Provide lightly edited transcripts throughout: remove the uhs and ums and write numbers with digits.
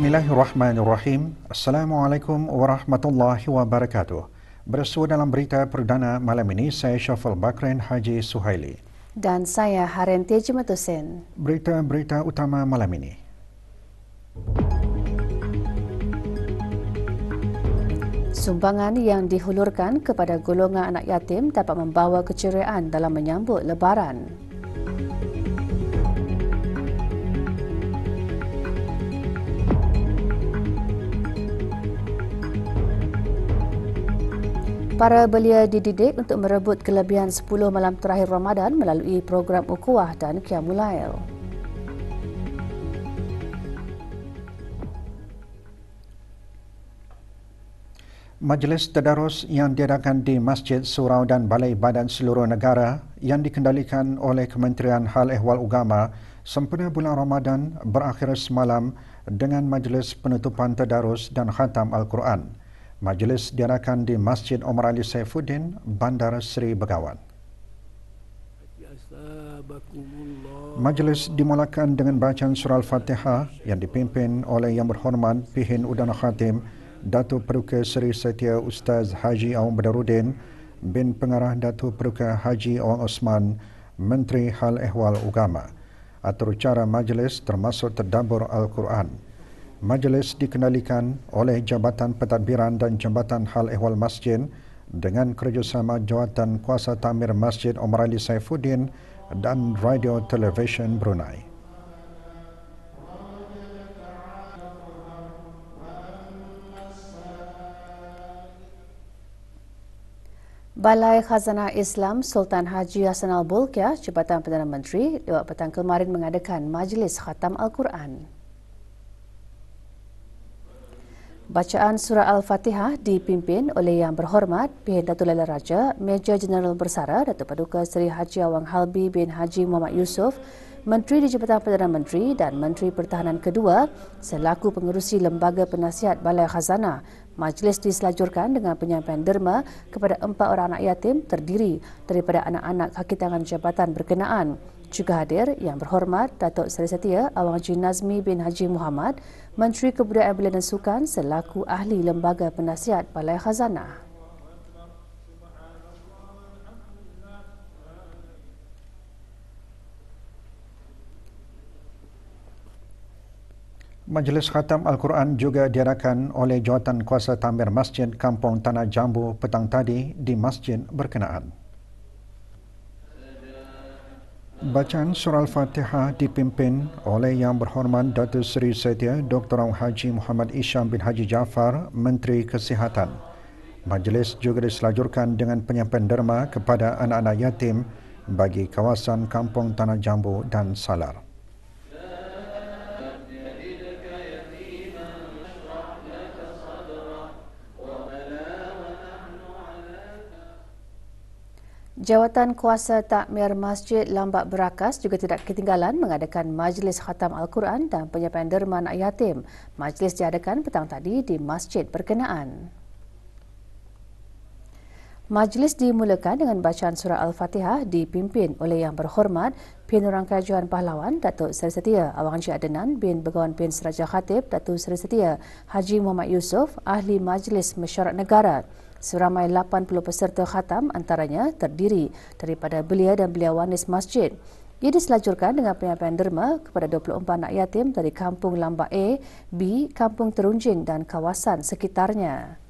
Bismillahirrahmanirrahim. Assalamualaikum warahmatullahi wabarakatuh. Bersua dalam berita perdana malam ini, saya Syafal Bakrin Haji Suhaili. Dan saya Harenti Jematusen. Berita-berita utama malam ini. Sumbangan yang dihulurkan kepada golongan anak yatim dapat membawa keceriaan dalam menyambut Lebaran. Para belia dididik untuk merebut kelebihan 10 malam terakhir Ramadan melalui program Ukhuwah dan Qiyamul Lail. Majlis Tadarus yang diadakan di Masjid Surau dan Balai Badan Seluruh Negara yang dikendalikan oleh Kementerian Hal Ehwal Agama sempena bulan Ramadan berakhir semalam dengan majlis penutupan Tadarus dan khatam Al-Quran. Majlis diadakan di Masjid Omar Ali Saifuddin, Bandar Seri Begawan. Majlis dimulakan dengan bacaan surah Al-Fatihah yang dipimpin oleh Yang Berhormat Pihin Udana Khatim Datuk Peruka Seri Setia Ustaz Haji Awang Badaruddin bin Pengarah Datuk Peruka Haji Awang Osman, Menteri Hal Ehwal Agama. Atur cara majlis termasuk tadabbur Al-Quran. Majlis dikendalikan oleh Jabatan Pentadbiran dan Jabatan Hal Ehwal Masjid dengan kerjasama Jawatan Kuasa Takmir Masjid Omar Ali Saifuddin dan Radio Television Brunei. Balai Khazanah Islam Sultan Haji Hassanal Bolkiah, Jabatan Perdana Menteri, lewat petang kemarin mengadakan Majlis Khatam Al-Quran. Bacaan surah Al-Fatihah dipimpin oleh Yang Berhormat Pihin Datuk Laila Raja, Major Jeneral Bersara Datuk Paduka Seri Haji Awang Halbi bin Haji Muhammad Yusof, Menteri di Jabatan Perdana Menteri dan Menteri Pertahanan kedua selaku pengerusi Lembaga Penasihat Balai Khazanah. Majlis diselajurkan dengan penyampaian derma kepada 4 orang anak yatim terdiri daripada anak-anak kaki tangan jabatan berkenaan. Juga hadir Yang Berhormat Datuk Seri Setia Awang Haji Nazmi bin Haji Muhammad, Menteri Kebudayaan Belia dan Sukan selaku Ahli Lembaga Penasihat Balai Khazanah. Majlis Khatam Al-Quran juga diadakan oleh Jawatan Kuasa Takmir Masjid Kampung Tanah Jambu petang tadi di masjid berkenaan. Bacaan surah Al-Fatihah dipimpin oleh Yang Berhormat Datuk Seri Setia Dr. Haji Muhammad Isham bin Haji Jaafar, Menteri Kesihatan. Majlis juga diselajurkan dengan penyampaian derma kepada anak-anak yatim bagi kawasan Kampung Tanah Jambu dan Salar. Jawatan Kuasa Takmir Masjid Lambak Berakas juga tidak ketinggalan mengadakan Majlis Khatam Al-Quran dan penyampaian derma anak yatim. Majlis diadakan petang tadi di masjid berkenaan. Majlis dimulakan dengan bacaan surah Al-Fatihah dipimpin oleh Yang Berhormat Pihin Rangkai Johan Pahlawan Datuk Seri Setia Awang Haji Adenan bin Begawan bin Seraja Khatib Datuk Seri Setia Haji Muhammad Yusof, Ahli Majlis Mesyuarat Negara. Seramai 80 peserta khatam antaranya terdiri daripada belia dan belia wanis masjid. Ia diselajurkan dengan penyampaian derma kepada 24 anak yatim dari Kampung Lambak A, B, Kampung Terunjing dan kawasan sekitarnya.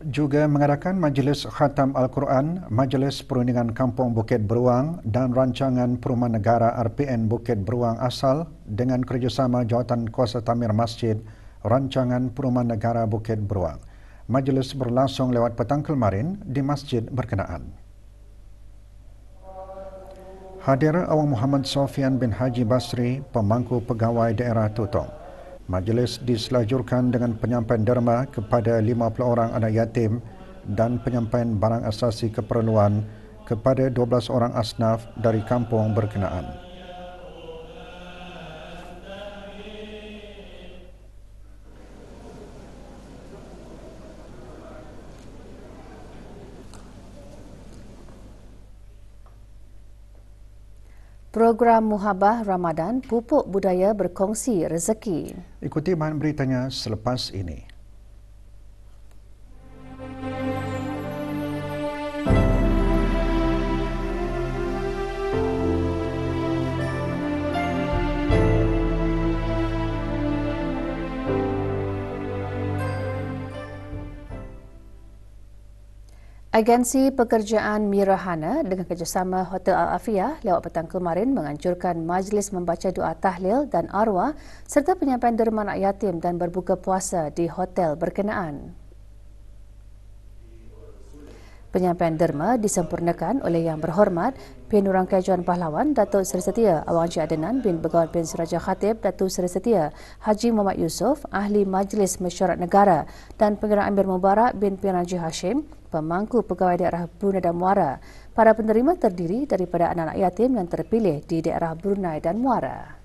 Juga mengadakan Majlis Khatam Al-Quran, Majlis Perundingan Kampung Bukit Beruang dan Rancangan Perumahan Negara RPN Bukit Beruang Asal dengan kerjasama Jawatan Kuasa Takmir Masjid Rancangan Perumahan Negara Bukit Beruang. Majlis berlangsung lewat petang kemarin di masjid berkenaan. Hadir Awang Muhammad Sofian bin Haji Basri, pemangku pegawai daerah Tutong. Majlis diselajurkan dengan penyampaian derma kepada 50 orang anak yatim dan penyampaian barang asasi keperluan kepada 12 orang asnaf dari kampung berkenaan. Program Muhabah Ramadan, pupuk budaya berkongsi rezeki. Ikuti bahan beritanya selepas ini. Agensi Pekerjaan Mirahana dengan kerjasama Hotel Al-Afiyah lewat petang kemarin menganjurkan majlis membaca doa tahlil dan arwah serta penyampaian derma anak yatim dan berbuka puasa di hotel berkenaan. Penyampaian derma disempurnakan oleh Yang Berhormat Penurang Kejuan Pahlawan Datuk Seri Setia Awang Cik Adenan bin Begawan bin Siraja Khatib Datuk Seri Setia Haji Muhammad Yusof, Ahli Majlis Mesyuarat Negara dan Pengarah Amir Mubarak bin Pian Haji Hashim, pemangku pegawai daerah Brunei dan Muara. Para penerima terdiri daripada anak-anak yatim yang terpilih di daerah Brunei dan Muara.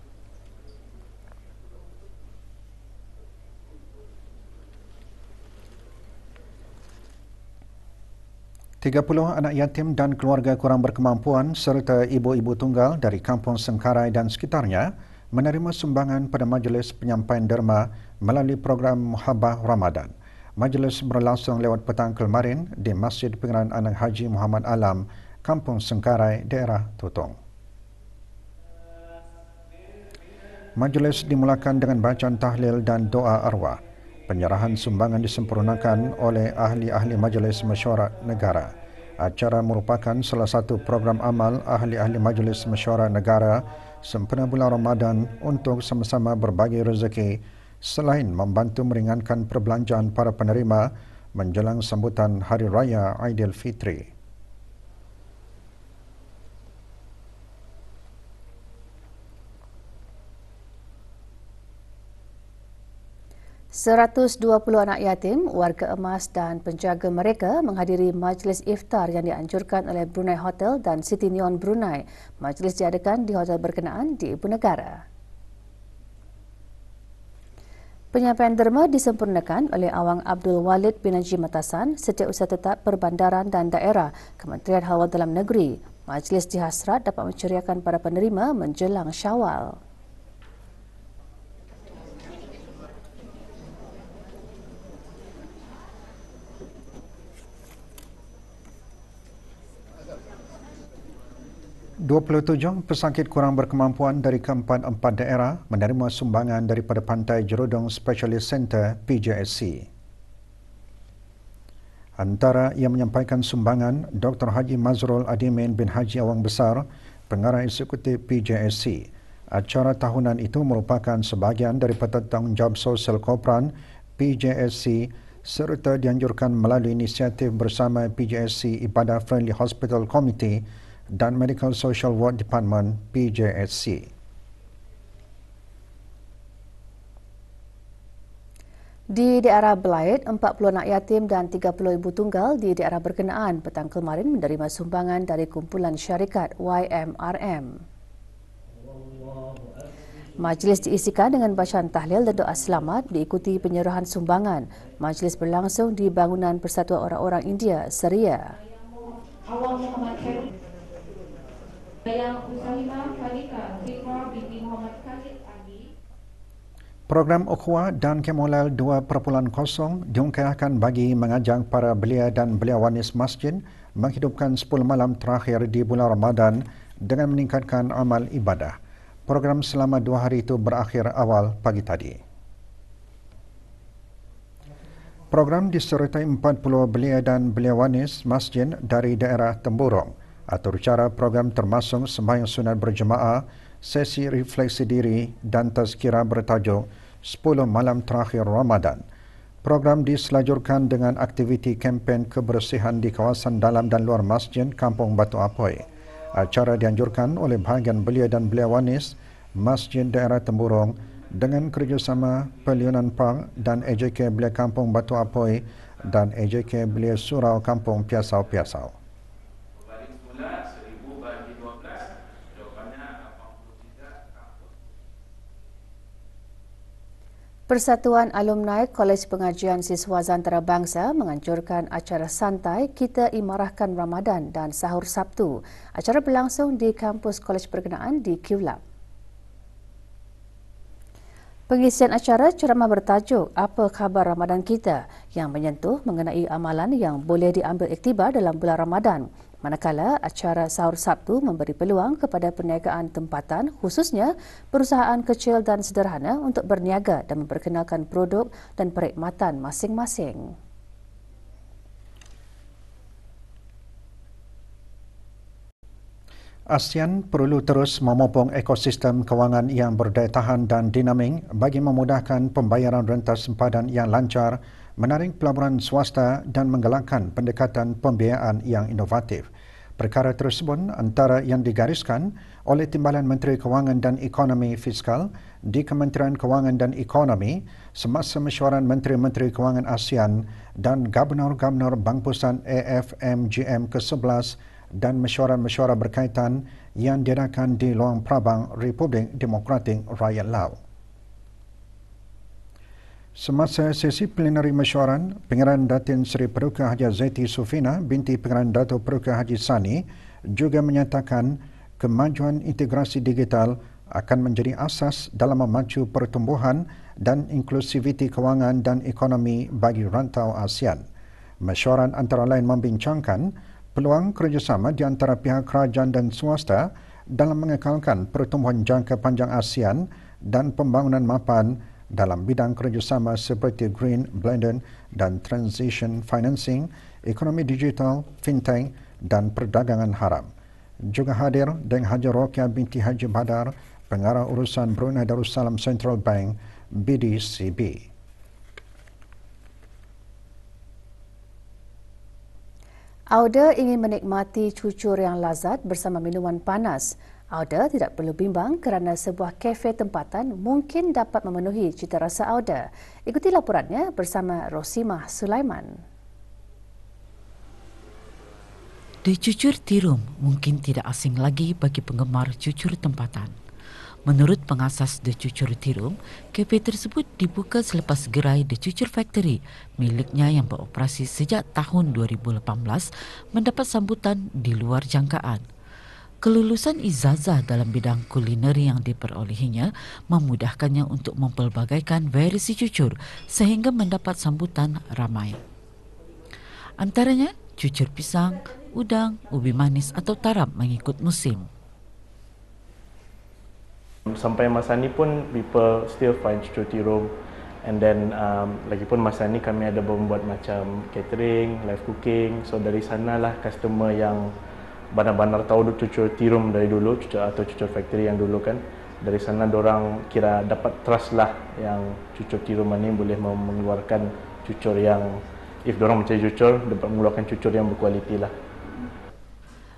30 anak yatim dan keluarga kurang berkemampuan serta ibu-ibu tunggal dari Kampung Sengkarai dan sekitarnya menerima sumbangan pada majlis penyampaian derma melalui program Muhabah Ramadan. Majlis berlangsung lewat petang kemarin di Masjid Pengenalan Anak Haji Muhammad Alam, Kampung Sengkarai, daerah Tutong. Majlis dimulakan dengan bacaan tahlil dan doa arwah. Penyerahan sumbangan disempurnakan oleh ahli-ahli Majlis Mesyuarat Negara. Acara merupakan salah satu program amal ahli-ahli Majlis Mesyuarat Negara sempena bulan Ramadan untuk sama-sama berbagi rezeki selain membantu meringankan perbelanjaan para penerima menjelang sambutan Hari Raya Aidilfitri. Seratus 120 anak yatim, warga emas dan penjaga mereka menghadiri majlis iftar yang dianjurkan oleh Brunei Hotel dan City Neon Brunei. Majlis diadakan di hotel berkenaan di Ibu Negara. Penyampaian derma disempurnakan oleh Awang Abdul Walid bin Haji Matasan, Setiausaha Tetap Perbandaran dan Daerah, Kementerian Haluan Dalam Negeri. Majlis dihasrat dapat menceriakan para penerima menjelang Syawal. ...27 pesakit kurang berkemampuan dari keempat-empat daerah menerima sumbangan daripada Pantai Jerudong Specialist Center PJSC. Antara yang menyampaikan sumbangan, Dr. Haji Mazrul Adimin bin Haji Awang Besar, Pengarah Eksekutif PJSC. Acara tahunan itu merupakan sebahagian daripada tanggungjawab sosial korporan PJSC serta dianjurkan melalui inisiatif bersama PJSC Ibadah Friendly Hospital Committee dan Medical Social Ward Department PJSC. Di daerah Belait, 40 anak yatim dan 30 ibu tunggal di daerah berkenaan petang kemarin menerima sumbangan dari kumpulan syarikat YMRM. Majlis diisikan dengan bacaan tahlil dan doa selamat diikuti penyerahan sumbangan. Majlis berlangsung di bangunan Persatuan Orang-Orang India, Seria. Program Ukhuwah dan Kemolal 2.0 diungkapkan bagi mengajak para belia dan beliawanis masjid menghidupkan 10 malam terakhir di bulan Ramadan dengan meningkatkan amal ibadah. Program selama 2 hari itu berakhir awal pagi tadi. Program disertai 40 belia dan beliawanis masjid dari daerah Temburong. Atur cara program termasuk sembahyang sunat berjemaah, sesi refleksi diri dan tazkirah bertajuk 10 malam terakhir Ramadan. Program diselajurkan dengan aktiviti kempen kebersihan di kawasan dalam dan luar masjid Kampung Batu Apoi. Acara dianjurkan oleh bahagian belia dan belia wanis Masjid Daerah Temburong dengan kerjasama Peliunan Park dan AJK Belia Kampung Batu Apoi dan AJK Belia Surau Kampung Piasau-Piasau. Persatuan Alumni Kolej Pengajian Siswa Antarabangsa menganjurkan acara santai Kita Imarahkan Ramadan dan Sahur Sabtu. Acara berlangsung di kampus kolej berkenaan di QLab. Pengisian acara ceramah bertajuk Apa Khabar Ramadan Kita yang menyentuh mengenai amalan yang boleh diambil iktibar dalam bulan Ramadan. Manakala acara Sahur Sabtu memberi peluang kepada perniagaan tempatan khususnya perusahaan kecil dan sederhana untuk berniaga dan memperkenalkan produk dan perkhidmatan masing-masing. ASEAN perlu terus memopong ekosistem kewangan yang berdaya tahan dan dinamik bagi memudahkan pembayaran rentas sempadan yang lancar, menarik pelaburan swasta dan menggalakkan pendekatan pembiayaan yang inovatif. Perkara tersebut antara yang digariskan oleh Timbalan Menteri Kewangan dan Ekonomi Fiskal di Kementerian Kewangan dan Ekonomi semasa mesyuaran Menteri-Menteri Kewangan ASEAN dan Gubernur-Gubernur Bank Pusat AFMGM ke-11 dan mesyuarat-mesyuarat berkaitan yang diadakan di Luang Prabang Republik Demokratik Rakyat Laos. Semasa sesi plenari mesyuaran, Pengarah Datin Seri Paduka Haji Zaiti Sufina binti Pengarah Dato' Paduka Haji Sani juga menyatakan kemajuan integrasi digital akan menjadi asas dalam memacu pertumbuhan dan inklusiviti kewangan dan ekonomi bagi rantau ASEAN. Mesyuaran antara lain membincangkan peluang kerjasama di antara pihak kerajaan dan swasta dalam mengekalkan pertumbuhan jangka panjang ASEAN dan pembangunan mapan dalam bidang kerjasama seperti Green, Blended dan Transition Financing, ekonomi digital, fintech dan perdagangan haram. Juga hadir Deng Haji Rokia binti Haji Badar, Pengarah Urusan Brunei Darussalam Central Bank, BDCB. Auda ingin menikmati cucur yang lazat bersama minuman panas. Auda tidak perlu bimbang kerana sebuah kafe tempatan mungkin dapat memenuhi cita rasa Auda. Ikuti laporannya bersama Rosimah Sulaiman. The Cucur Tea Room mungkin tidak asing lagi bagi penggemar cucur tempatan. Menurut pengasas The Cucur Tea Room, kafe tersebut dibuka selepas gerai The Cucur Factory miliknya yang beroperasi sejak tahun 2018 mendapat sambutan di luar jangkaan. Kelulusan ijazah dalam bidang kulineri yang diperolehinya memudahkannya untuk mempelbagaikan variasi cucur sehingga mendapat sambutan ramai. Antaranya cucur pisang, udang, ubi manis atau taram mengikut musim. Sampai masa ni pun people still find cucur tea room, and then lagipun masa ni kami ada membuat macam catering, live cooking. So dari sanalah customer yang benar-benar tahu cucur tea room dari dulu, atau cucur factory yang dulu kan, dari sana dorang kira dapat trust lah yang cucur tea room ni boleh mengeluarkan cucur yang, if dorang mencari cucur, dapat mengeluarkan cucur yang berkualiti lah.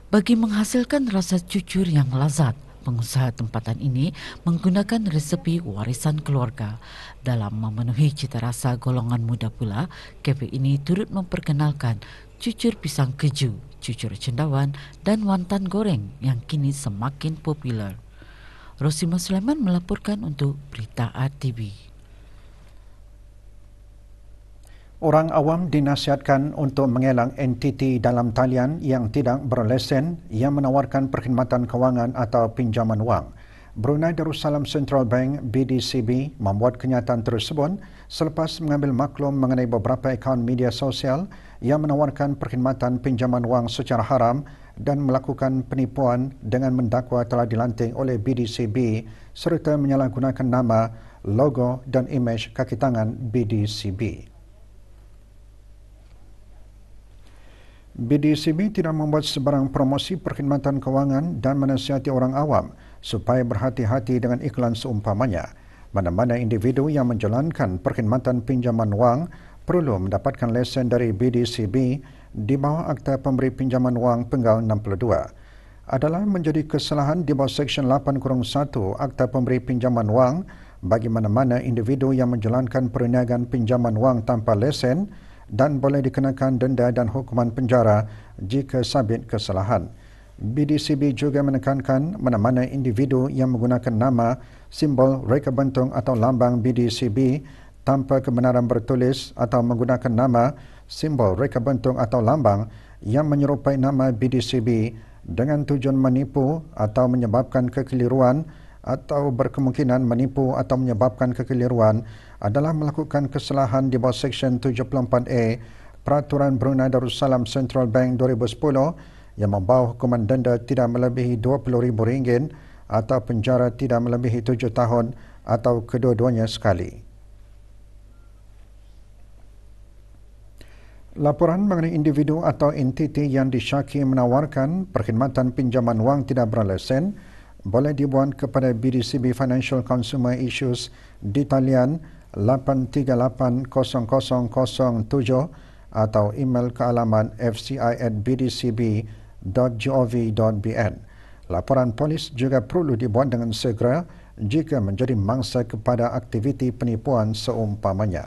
Bagi menghasilkan rasa cucur yang lazat, pengusaha tempatan ini menggunakan resepi warisan keluarga. Dalam memenuhi cita rasa golongan muda pula, kafe ini turut memperkenalkan cucur pisang keju, cucur cendawan dan wonton goreng yang kini semakin popular. Rosimah Sulaiman melaporkan untuk Berita RTV. Orang awam dinasihatkan untuk mengelak entiti dalam talian yang tidak berlesen yang menawarkan perkhidmatan kewangan atau pinjaman wang. Brunei Darussalam Central Bank BDCB membuat kenyataan tersebut selepas mengambil maklum mengenai beberapa akaun media sosial yang menawarkan perkhidmatan pinjaman wang secara haram dan melakukan penipuan dengan mendakwa telah dilantik oleh BDCB serta menyalahgunakan nama, logo dan imej kaki tangan BDCB. BDCB tidak membuat sebarang promosi perkhidmatan kewangan dan menasihati orang awam supaya berhati-hati dengan iklan seumpamanya. Mana-mana individu yang menjalankan perkhidmatan pinjaman wang perlu mendapatkan lesen dari BDCB di bawah Akta Pemberi Pinjaman Wang Penggal 62 adalah menjadi kesalahan di bawah Seksyen 8-1 Akta Pemberi Pinjaman Wang bagi mana-mana individu yang menjalankan perniagaan pinjaman wang tanpa lesen dan boleh dikenakan denda dan hukuman penjara jika sabit kesalahan. BDCB juga menekankan mana-mana individu yang menggunakan nama, simbol, reka bentung atau lambang BDCB tanpa kebenaran bertulis atau menggunakan nama, simbol, reka bentung atau lambang yang menyerupai nama BDCB dengan tujuan menipu atau menyebabkan kekeliruan atau berkemungkinan menipu atau menyebabkan kekeliruan adalah melakukan kesalahan di bawah Seksyen 74A Peraturan Brunei Darussalam Central Bank 2010 yang membawa hukuman denda tidak melebihi RM20,000 atau penjara tidak melebihi 7 tahun atau kedua-duanya sekali. Laporan mengenai individu atau entiti yang disyaki menawarkan perkhidmatan pinjaman wang tidak berlesen boleh dibuat kepada BDCB Financial Consumer Issues di talian 8380007 atau email ke alamat fci@bdcb.gov.bn. Laporan polis juga perlu dibuat dengan segera jika menjadi mangsa kepada aktiviti penipuan seumpamanya.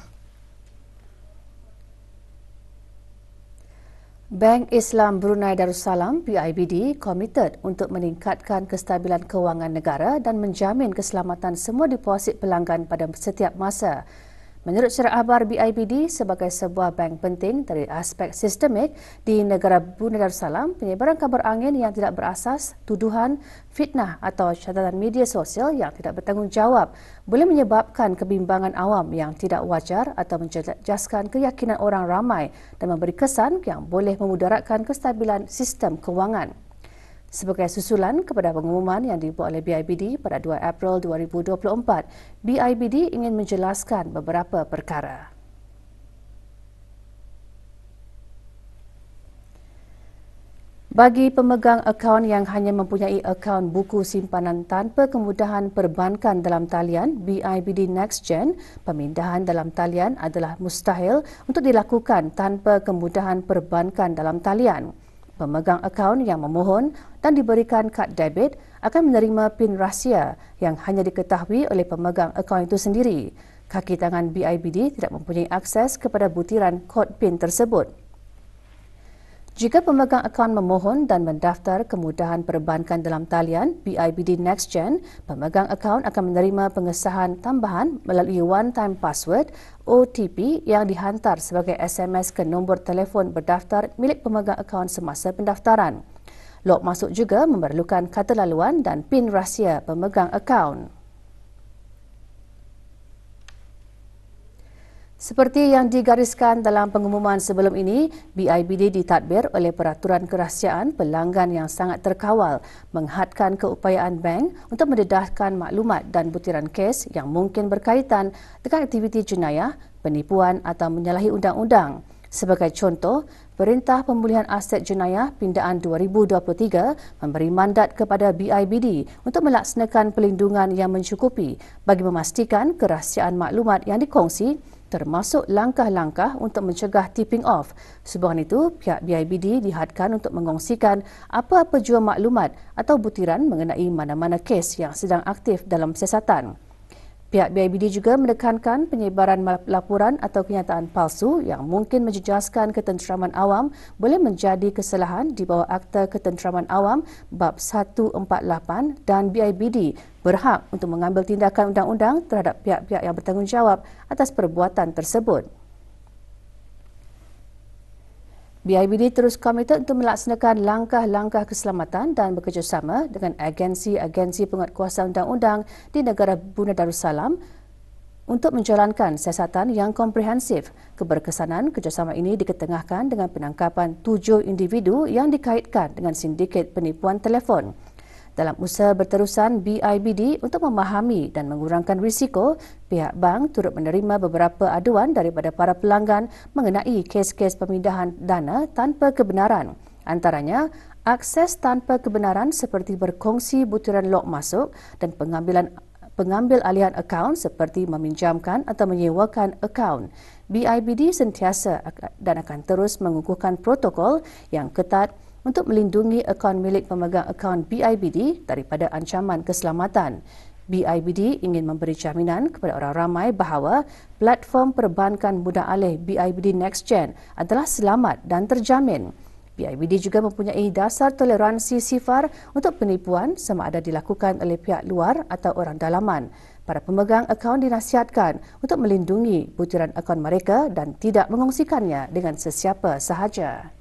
Bank Islam Brunei Darussalam BIBD komited untuk meningkatkan kestabilan kewangan negara dan menjamin keselamatan semua deposit pelanggan pada setiap masa. Menurut syarah abar BIBD, sebagai sebuah bank penting dari aspek sistemik di negara Brunei Darussalam, penyebaran kabar angin yang tidak berasas, tuduhan, fitnah atau catatan media sosial yang tidak bertanggungjawab boleh menyebabkan kebimbangan awam yang tidak wajar atau menjejaskan keyakinan orang ramai dan memberi kesan yang boleh memudaratkan kestabilan sistem kewangan. Sebagai susulan kepada pengumuman yang dibuat oleh BIBD pada 2 April 2024, BIBD ingin menjelaskan beberapa perkara. Bagi pemegang akaun yang hanya mempunyai akaun buku simpanan tanpa kemudahan perbankan dalam talian BIBD NextGen, pemindahan dalam talian adalah mustahil untuk dilakukan tanpa kemudahan perbankan dalam talian. Pemegang akaun yang memohon dan diberikan kad debit akan menerima PIN rahsia yang hanya diketahui oleh pemegang akaun itu sendiri. Kaki tangan BIBD tidak mempunyai akses kepada butiran kod PIN tersebut. Jika pemegang akaun memohon dan mendaftar kemudahan perbankan dalam talian BIBD NextGen, pemegang akaun akan menerima pengesahan tambahan melalui one-time password OTP yang dihantar sebagai SMS ke nombor telefon berdaftar milik pemegang akaun semasa pendaftaran. Log masuk juga memerlukan kata laluan dan PIN rahsia pemegang akaun. Seperti yang digariskan dalam pengumuman sebelum ini, BIBD ditadbir oleh peraturan kerahsiaan pelanggan yang sangat terkawal menghadkan keupayaan bank untuk mendedahkan maklumat dan butiran kes yang mungkin berkaitan dengan aktiviti jenayah, penipuan atau menyalahi undang-undang. Sebagai contoh, Perintah Pemulihan Aset Jenayah Pindaan 2023 memberi mandat kepada BIBD untuk melaksanakan pelindungan yang mencukupi bagi memastikan kerahsiaan maklumat yang dikongsi termasuk langkah-langkah untuk mencegah tipping off. Sebab itu, pihak BIBD dihadkan untuk mengongsikan apa-apa jua maklumat atau butiran mengenai mana-mana kes yang sedang aktif dalam siasatan. Pihak BIBD juga menekankan penyebaran laporan atau kenyataan palsu yang mungkin menjejaskan ketenteraman awam boleh menjadi kesalahan di bawah Akta Ketenteraman Awam Bab 148 dan BIBD berhak untuk mengambil tindakan undang-undang terhadap pihak-pihak yang bertanggungjawab atas perbuatan tersebut. BIBD terus komited untuk melaksanakan langkah-langkah keselamatan dan bekerjasama dengan agensi-agensi penguatkuasa undang-undang di negara Brunei Darussalam untuk menjalankan siasatan yang komprehensif. Keberkesanan kerjasama ini diketengahkan dengan penangkapan 7 individu yang dikaitkan dengan sindiket penipuan telefon. Dalam usaha berterusan BIBD untuk memahami dan mengurangkan risiko, pihak bank turut menerima beberapa aduan daripada para pelanggan mengenai kes-kes pemindahan dana tanpa kebenaran. Antaranya, akses tanpa kebenaran seperti berkongsi butiran log masuk dan pengambilan pengambil alihan akaun seperti meminjamkan atau menyewakan akaun. BIBD sentiasa dan akan terus mengukuhkan protokol yang ketat untuk melindungi akaun milik pemegang akaun BIBD daripada ancaman keselamatan. BIBD ingin memberi jaminan kepada orang ramai bahawa platform perbankan mudah alih BIBD NextGen adalah selamat dan terjamin. BIBD juga mempunyai dasar toleransi sifar untuk penipuan sama ada dilakukan oleh pihak luar atau orang dalaman. Para pemegang akaun dinasihatkan untuk melindungi butiran akaun mereka dan tidak mengongsikannya dengan sesiapa sahaja.